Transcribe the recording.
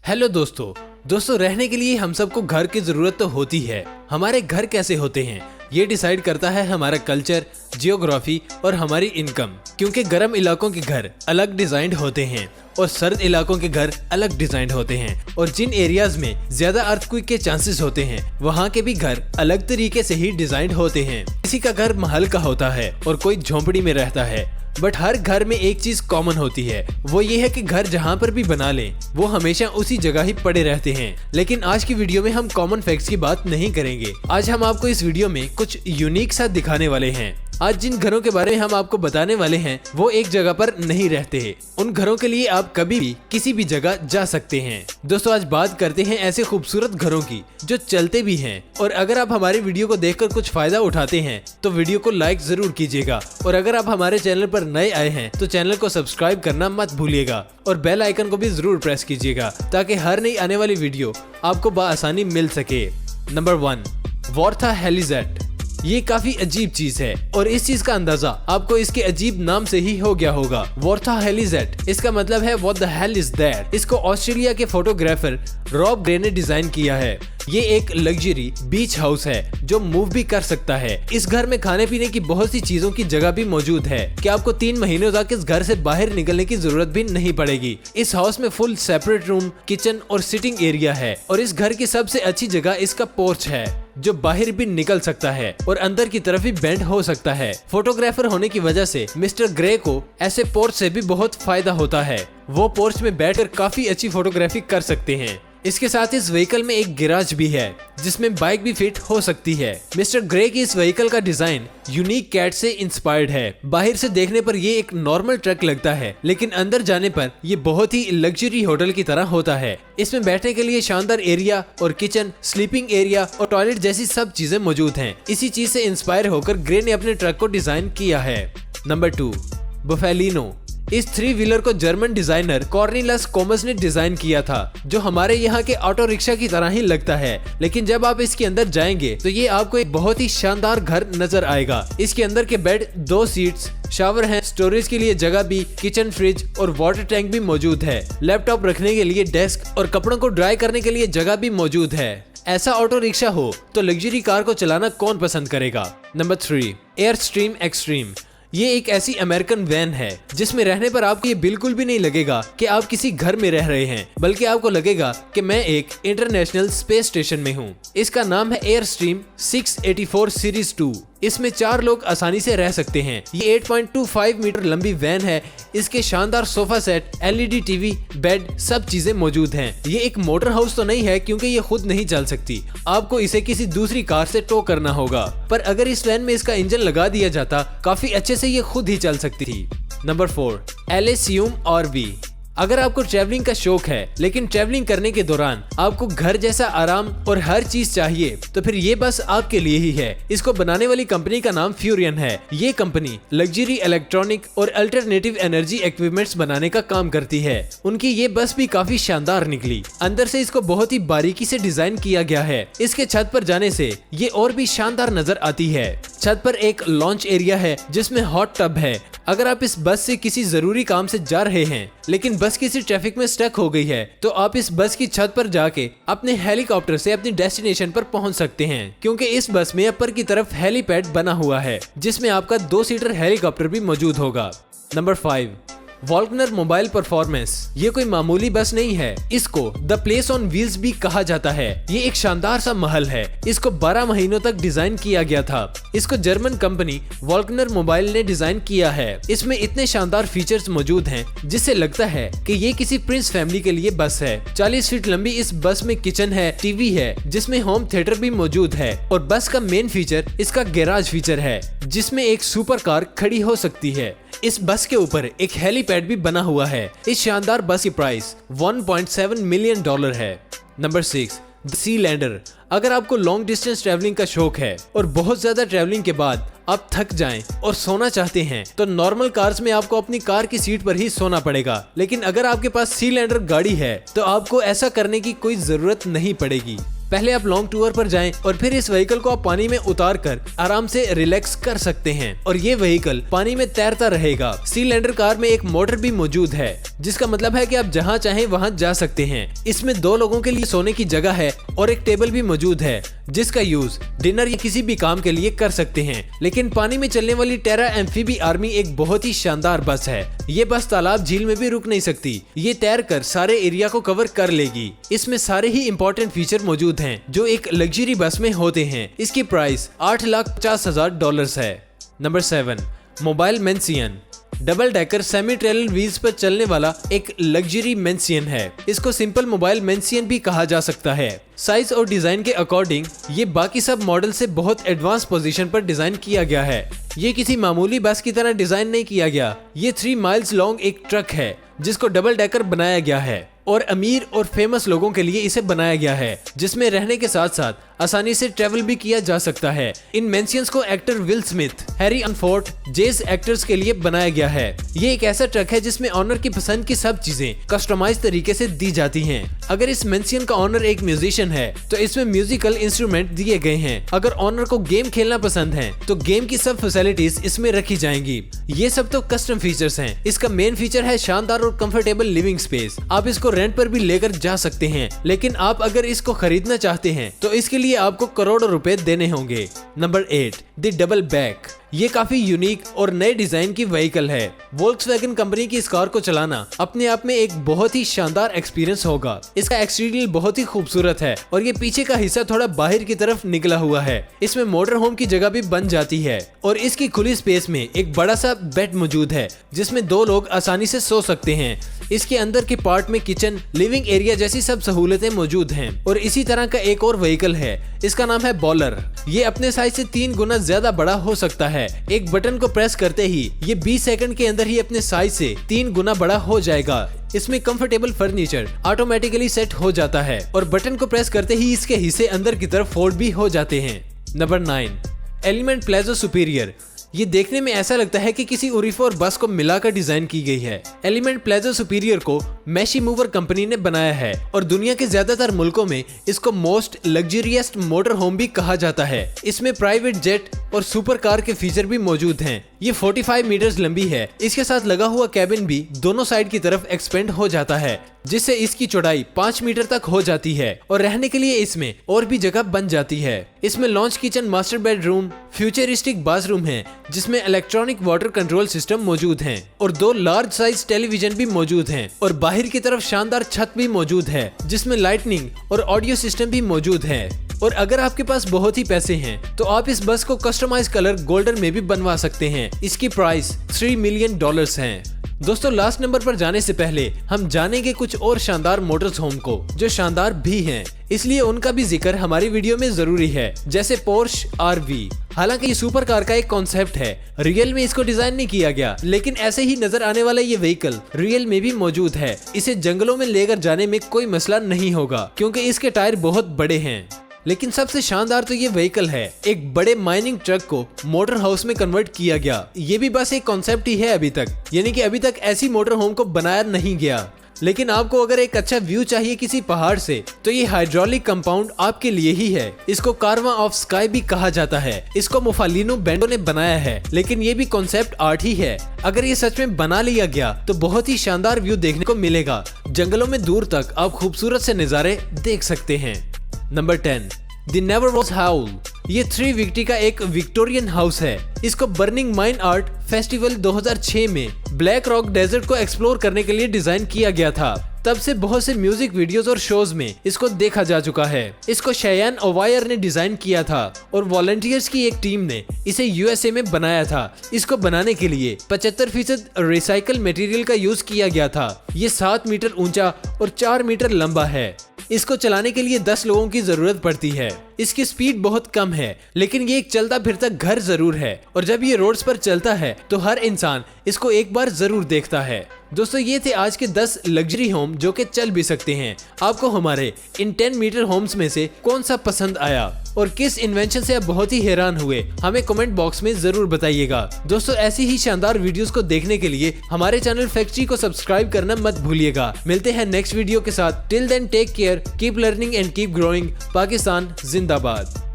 Hello दोस्तों रहने के लिए हम सबको घर की जरूरत तो होती है। हमारे घर कैसे होते हैं ये डिसाइड करता है हमारा कल्चर, जियोग्राफी और हमारी इनकम। क्योंकि गर्म इलाकों के घर अलग डिजाइन होते हैं और सर्द इलाकों के घर अलग डिजाइन होते हैं, और जिन एरियाज में ज्यादा अर्थक्वेक के चांसेस होते हैं वहाँ के भी घर अलग तरीके से ही डिजाइन होते हैं। किसी का घर महल का होता है और कोई झोंपड़ी में रहता है, बट हर घर में एक चीज कॉमन होती है, वो ये है कि घर जहाँ पर भी बना ले वो हमेशा उसी जगह ही पड़े रहते हैं। लेकिन आज की वीडियो में हम कॉमन फैक्ट्स की बात नहीं करेंगे। आज हम आपको इस वीडियो में कुछ यूनिक सा दिखाने वाले हैं। आज जिन घरों के बारे में हम आपको बताने वाले हैं वो एक जगह पर नहीं रहते हैं। उन घरों के लिए आप कभी भी किसी भी जगह जा सकते हैं। दोस्तों आज बात करते हैं ऐसे खूबसूरत घरों की जो चलते भी हैं। और अगर आप हमारी वीडियो को देखकर कुछ फायदा उठाते हैं तो वीडियो को लाइक जरूर कीजिएगा, और अगर आप हमारे चैनल पर नए आए हैं तो चैनल को सब्सक्राइब करना मत भूलिएगा और बेल आइकन को भी जरूर प्रेस कीजिएगा ताकि हर नई आने वाली वीडियो आपको बआसानी मिल सके। नंबर 1, वॉर्था हेलीजेट। ये काफी अजीब चीज है और इस चीज का अंदाजा आपको इसके अजीब नाम से ही हो गया होगा। वॉर्था हेलीजेट, इसका मतलब है what the hell is that. इसको ऑस्ट्रेलिया के फोटोग्राफर रॉब ग्रे ने डिजाइन किया है। ये एक लग्जरी बीच हाउस है जो मूव भी कर सकता है। इस घर में खाने पीने की बहुत सी चीजों की जगह भी मौजूद है कि आपको 3 महीनों तक इस घर से बाहर निकलने की जरूरत भी नहीं पड़ेगी। इस हाउस में फुल सेपरेट रूम, किचन और सिटिंग एरिया है, और इस घर की सबसे अच्छी जगह इसका पोर्च है जो बाहर भी निकल सकता है और अंदर की तरफ भी बेंड हो सकता है। फोटोग्राफर होने की वजह से मिस्टर ग्रे को ऐसे पोर्च से भी बहुत फायदा होता है। वो पोर्च में बैठकर काफी अच्छी फोटोग्राफी कर सकते हैं। इसके साथ इस व्हीकल में एक गैराज भी है जिसमें बाइक भी फिट हो सकती है। मिस्टर ग्रे की इस व्हीकल का डिजाइन यूनिक कैट से इंस्पायर्ड है। बाहर से देखने पर ये एक नॉर्मल ट्रक लगता है, लेकिन अंदर जाने पर ये बहुत ही लग्जरी होटल की तरह होता है। इसमें बैठने के लिए शानदार एरिया और किचन, स्लीपिंग एरिया और टॉयलेट जैसी सब चीजें मौजूद हैं। इसी चीज से इंस्पायर होकर ग्रे ने अपने ट्रक को डिजाइन किया है। नंबर 2, बुफेलिनो। इस 3 व्हीलर को जर्मन डिजाइनर कॉर्नेलियस कोमस ने डिजाइन किया था, जो हमारे यहाँ के ऑटो रिक्शा की तरह ही लगता है। लेकिन जब आप इसके अंदर जाएंगे तो ये आपको एक बहुत ही शानदार घर नजर आएगा। इसके अंदर के बेड, 2 सीट्स, शावर है, स्टोरेज के लिए जगह भी, किचन, फ्रिज और वाटर टैंक भी मौजूद है। लैपटॉप रखने के लिए डेस्क और कपड़ों को ड्राई करने के लिए जगह भी मौजूद है। ऐसा ऑटो रिक्शा हो तो लग्जरी कार को चलाना कौन पसंद करेगा। Number 3, airstream extreme. ये एक ऐसी अमेरिकन वैन है जिसमें रहने पर आपको ये बिल्कुल भी नहीं लगेगा कि आप किसी घर में रह रहे हैं, बल्कि आपको लगेगा कि मैं एक इंटरनेशनल स्पेस स्टेशन में हूँ। इसका नाम है एयरस्ट्रीम 684 सीरीज 2। इसमें 4 लोग आसानी से रह सकते हैं। ये 8.25 मीटर लंबी वैन है। इसके शानदार sofa set, LED TV, bed, सब चीजें मौजूद हैं। ये एक मोटर हाउस तो नहीं है क्योंकि ये खुद नहीं चल सकती, आपको इसे किसी दूसरी कार से टो करना होगा। पर अगर इस वैन में इसका इंजन लगा दिया जाता काफी अच्छे से ये खुद ही चल सकती थी। Number 4, Elysium RV। अगर आपको ट्रैवलिंग का शौक है लेकिन ट्रैवलिंग करने के दौरान आपको घर जैसा आराम और हर चीज चाहिए तो फिर ये बस आपके लिए ही है। इसको बनाने वाली कंपनी का नाम फ्यूरियन है। ये कंपनी लग्जरी इलेक्ट्रॉनिक और अल्टरनेटिव एनर्जी इक्विपमेंट्स बनाने का काम करती है। उनकी ये बस भी काफी शानदार निकली। अंदर से इसको बहुत ही बारीकी से डिजाइन किया गया है। इसके छत पर जाने से ये और भी शानदार नजर आती है। छत पर एक लॉन्च एरिया है जिसमें हॉट टब है। अगर आप इस बस से किसी जरूरी काम से जा रहे हैं लेकिन बस किसी ट्रैफिक में स्टक हो गई है तो आप इस बस की छत पर जाके अपने हेलीकॉप्टर से अपनी डेस्टिनेशन पर पहुंच सकते हैं, क्योंकि इस बस में ऊपर की तरफ हेलीपैड बना हुआ है जिसमें आपका 2 सीटर हेलीकॉप्टर भी मौजूद होगा। Number 5, Volkner mobile performance. ये कोई मामूली बस नहीं है, इसको द प्लेस ऑन व्हील्स भी कहा जाता है। ये एक शानदार सा महल है। इसको 12 महीनों तक डिजाइन किया गया था। इसको जर्मन कंपनी वॉल्कनर मोबाइल ने डिजाइन किया है। इसमें इतने शानदार फीचर्स मौजूद हैं जिससे लगता है कि ये किसी प्रिंस फैमिली के लिए बस है। 40 फीट लंबी इस बस में किचन है, टीवी है, जिसमें होम थिएटर भी मौजूद है, और बस का मेन फीचर इसका गैराज फीचर है जिसमें एक सुपर कार खड़ी हो सकती है। इस बस के ऊपर एक हेलीपैड भी बना हुआ है। इस शानदार बस की प्राइस $1.7 मिलियन है। Number 6, the sea lander. अगर आपको लॉन्ग डिस्टेंस ट्रैवलिंग का शौक है और बहुत ज्यादा ट्रैवलिंग के बाद आप थक जाएं और सोना चाहते हैं तो नॉर्मल कार्स में आपको अपनी कार की सीट पर ही सोना पड़ेगा। लेकिन अगर आपके पास सी लैंडर गाड़ी है तो आपको ऐसा करने की कोई जरूरत नहीं पड़ेगी। पहले आप लॉन्ग टूर पर जाएं और फिर इस व्हीकल को आप पानी में उतार कर आराम से रिलैक्स कर सकते हैं और ये व्हीकल पानी में तैरता रहेगा। सी लैंडर कार में एक मोटर भी मौजूद है, जिसका मतलब है कि आप जहां चाहें वहां जा सकते हैं। इसमें 2 लोगों के लिए सोने की जगह है और एक टेबल भी मौजूद है, जिसका यूज डिनर या किसी भी काम के लिए कर सकते हैं। लेकिन पानी में चलने वाली टेरा एम्फीबी आर्मी एक बहुत ही शानदार बस है। ये बस तालाब झील में भी रुक नहीं सकती, ये तैर कर सारे एरिया को कवर कर लेगी। इसमें सारे ही इंपॉर्टेंट फीचर मौजूद हैं जो एक लग्जरी बस में होते हैं। इसकी प्राइस $8,50,000 है। Number 7, mobile mansion. Double decker semi trailer wheels पर चलने वाला एक लग्जरी मेंसियन है। इसको सिंपल मोबाइल मेंसियन भी कहा जा सकता है। साइज और डिजाइन के अकॉर्डिंग ये बाकी सब मॉडल से बहुत एडवांस पोजीशन पर डिजाइन किया गया है। ये किसी मामूली बस की तरह डिजाइन नहीं किया गया। ये 3 माइल्स लॉन्ग एक ट्रक है जिसको डबल डेकर बनाया गया है और अमीर और फेमस लोगों के लिए इसे बनाया गया है, जिसमें रहने के साथ साथ आसानी से ट्रेवल भी किया जा सकता है। इन मेंशियंस को एक्टर विल स्मिथ, हैरी अनफोर्ट जैसे एक्टर्स के लिए बनाया गया है। ये एक ऐसा ट्रक है जिसमें ऑनर की पसंद की सब चीजें कस्टमाइज तरीके से दी जाती हैं। अगर इस मेंशियन का ऑनर एक म्यूजिशियन है तो इसमें म्यूजिकल इंस्ट्रूमेंट दिए गए हैं। अगर ऑनर को गेम खेलना पसंद है तो गेम की सब फैसिलिटीज इसमें रखी जाएंगी। ये सब तो कस्टम फीचर्स हैं। इसका मेन फीचर है शानदार और कंफर्टेबल लिविंग स्पेस। आप इसको रेंट पर भी लेकर जा सकते हैं, लेकिन आप अगर इसको खरीदना चाहते हैं तो इसके लिए आपको करोड़ों रुपए देने होंगे। Number 8, the double back. ये काफी यूनिक और नए डिजाइन की व्हीकल है। वोल्क्सवैगन कंपनी की इस कार को चलाना अपने आप में एक बहुत ही शानदार एक्सपीरियंस होगा। इसका एक्सटीरियर बहुत ही खूबसूरत है और ये पीछे का हिस्सा थोड़ा बाहर की तरफ निकला हुआ है। इसमें मोटर होम की जगह भी बन जाती है और इसकी खुली स्पेस में एक बड़ा सा बेड मौजूद है जिसमें 2 लोग आसानी से सो सकते हैं। इसके अंदर के पार्ट में किचन, लिविंग एरिया जैसी सब सहूलतें मौजूद हैं। और इसी तरह का एक और व्हीकल है, इसका नाम है बॉलर। ये अपने साइज से 3 गुना ज्यादा बड़ा हो सकता है। एक बटन को प्रेस करते ही ये 20 सेकंड के अंदर ही अपने साइज से 3 गुना बड़ा हो जाएगा। इसमें कंफर्टेबल फर्नीचर ऑटोमेटिकली सेट हो जाता है और बटन को प्रेस करते ही इसके हिस्से अंदर की तरफ फोल्ड भी हो जाते हैं। Number 9, element palazzo superior. ये देखने में ऐसा लगता है कि किसी उरीफो और बस को मिलाकर डिजाइन की गई है। एलिमेंट प्लाजो सुपीरियर को मैशी मूवर कंपनी ने बनाया है और दुनिया के ज्यादातर मुल्कों में इसको मोस्ट लग्जरियस मोटर होम भी कहा जाता है। इसमें प्राइवेट जेट और सुपर कार के फीचर भी मौजूद हैं। ये 45 मीटर्स लंबी है। इसके साथ लगा हुआ कैबिन भी दोनों साइड की तरफ एक्सपेंड हो जाता है, जिससे इसकी चौड़ाई 5 मीटर तक हो जाती है और रहने के लिए इसमें और भी जगह बन जाती है। इसमें launch kitchen, master bedroom, futuristic bathroom है जिसमें इलेक्ट्रॉनिक वाटर कंट्रोल सिस्टम मौजूद हैं और 2 लार्ज साइज टेलीविजन भी मौजूद हैं और बाहर की तरफ शानदार छत भी मौजूद है जिसमें लाइटनिंग और ऑडियो सिस्टम भी मौजूद है। और अगर आपके पास बहुत ही पैसे हैं तो आप इस बस को कस्टमाइज कलर गोल्डन में भी बनवा सकते हैं। इसकी प्राइस $3 मिलियन है। दोस्तों, लास्ट नंबर पर जाने से पहले हम जानेंगे कुछ और शानदार मोटर्स होम को जो शानदार भी हैं, इसलिए उनका भी जिक्र हमारी वीडियो में जरूरी है, जैसे पोर्श आरवी। हालांकि ये सुपर कार का एक कॉन्सेप्ट है, रियल में इसको डिजाइन नहीं किया गया, लेकिन ऐसे ही नजर आने वाला ये व्हीकल रियल में भी मौजूद है। इसे जंगलों में लेकर जाने में कोई मसला नहीं होगा क्योंकि इसके टायर बहुत बड़े हैं। लेकिन सबसे शानदार तो ये व्हीकल है। एक बड़े माइनिंग ट्रक को मोटर हाउस में कन्वर्ट किया गया। ये भी बस एक कॉन्सेप्ट ही है अभी तक, यानी कि अभी तक ऐसी मोटर होम को बनाया नहीं गया। लेकिन आपको अगर एक अच्छा व्यू चाहिए किसी पहाड़ से तो ये हाइड्रोलिक कंपाउंड आपके लिए ही है। इसको कारवा ऑफ स्काई भी कहा जाता है। इसको मुफालिनो बेंडो ने बनाया है, लेकिन ये भी कॉन्सेप्ट आर्ट ही है। अगर ये सच में बना लिया गया तो बहुत ही शानदार व्यू देखने को मिलेगा। जंगलों में दूर तक आप खूबसूरत से नजारे देख सकते हैं। नंबर 10, द नेवर वॉज हाउल। ये 3 विक्टी का एक विक्टोरियन हाउस है। इसको बर्निंग माइन आर्ट फेस्टिवल 2006 में ब्लैक रॉक डेजर्ट को एक्सप्लोर करने के लिए डिजाइन किया गया था। तब से बहुत से म्यूजिक वीडियोस और शोज में इसको देखा जा चुका है। इसको शयान ओवायर ने डिजाइन किया था और वॉलंटियर्स की एक टीम ने इसे यूएसए में बनाया था। इसको बनाने के लिए 75% रिसाइकल मटेरियल का यूज किया गया था। ये 7 मीटर ऊंचा और 4 मीटर लंबा है। इसको चलाने के लिए 10 लोगों की जरूरत पड़ती है। इसकी स्पीड बहुत कम है, लेकिन ये एक चलता फिरता घर जरूर है और जब ये रोड्स पर चलता है तो हर इंसान इसको एक बार जरूर देखता है। दोस्तों ये थे आज के 10 लग्जरी होम जो कि चल भी सकते हैं। आपको हमारे इन 10 मीटर होम्स में से कौन सा पसंद आया और किस इन्वेंशन से आप बहुत ही हैरान हुए, हमें कमेंट बॉक्स में जरूर बताइएगा। दोस्तों ऐसी ही शानदार वीडियोस को देखने के लिए हमारे चैनल फैक्ट्री को सब्सक्राइब करना मत भूलिएगा। मिलते हैं नेक्स्ट वीडियो के साथ। Till then take care, keep learning and keep growing. Pakistan जिंदाबाद।